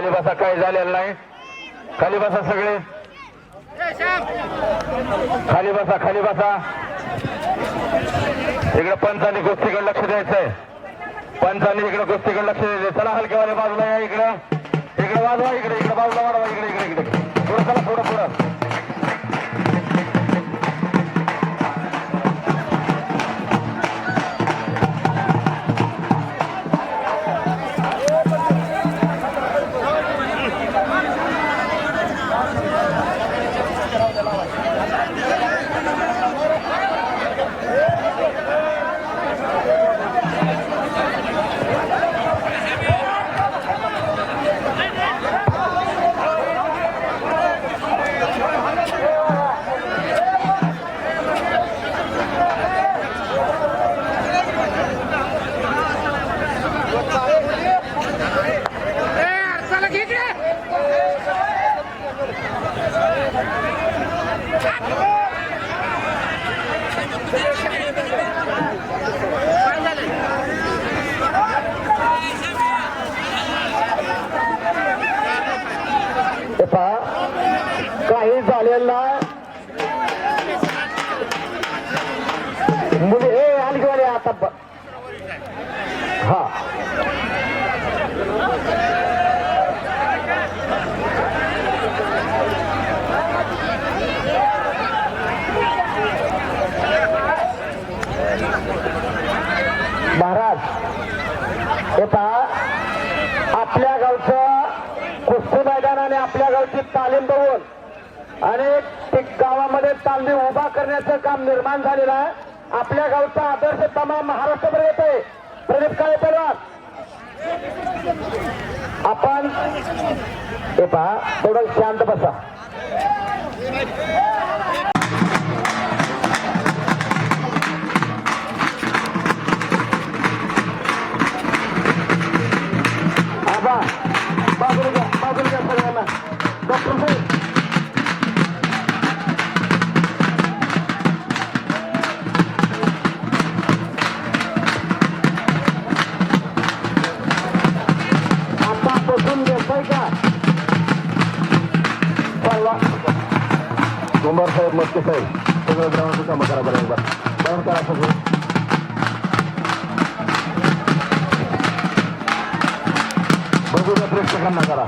खाली बसा, काही झालेलं नाही. खाली बसा सगळे, खाली बसा, खाली बसा. इकडे पंचांनी कुस्तीकडे लक्ष द्यायचंय. पंचांनी इकडे कुस्तीकडे लक्ष द्यायचं. चला हलकेवाले बाजूला या. इकडे इकडे वाजवा, इकडे इकडे बाजूला वाढवा. इकडे इकडे इकडे पुढे चला, पुढं पुढं. काही झालेला मुली हे हलकेवाले आता हा महाराज हे पहा, आपल्या गावचं कुस्ती मैदानाने आपल्या गावची तालीम बघून आणि गावामध्ये तालीम उभा करण्याचं काम निर्माण झालेलं आहे. आपल्या गावचा आदर्श तमाम महाराष्ट्रभर येतोय. प्रदीप काळे पहलवान, आपण हे पहा, थोडं शांत बसा. बाजूला घ्या, बाजूला घ्या सगळ्यांना. डॉक्टर साहेब, आता बसून घेताय का? कुंभार साहेब, मस्के साहेब, सगळं ग्राउंडचं काम करा बरं. एकदा बंद करा सगळं. बघूया प्रेक्षकांना करा.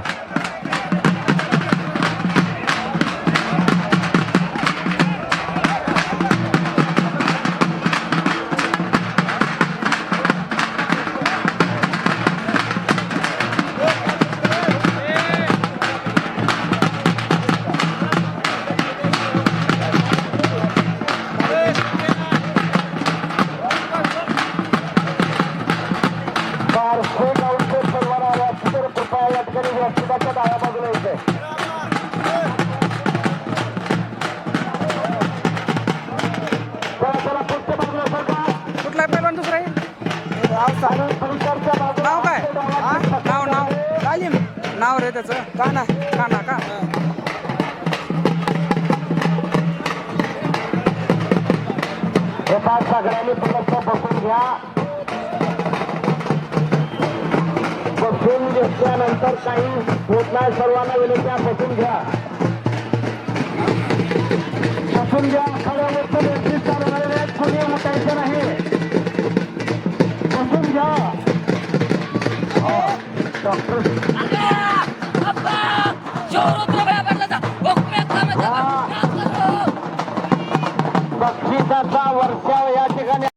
डाव्या बाजूला येते. कुठला पैलवान दुसरा आहे? नाव काय? नाव नाव तालीम नाव रे त्याचं. काना काना का हे पाच सगळ्यांनी बसून घ्या. बसून घेतल्यानंतर काही होत नाही. सर्वांना विनंती आहे, बसून घ्या, बसून घ्या. खड्यावरचं व्यक्ती चालवणारे आहेत, कोणी उठायचं नाही. बसून घ्या. डॉक्टर बक्षिसाचा वर्षाव या ठिकाणी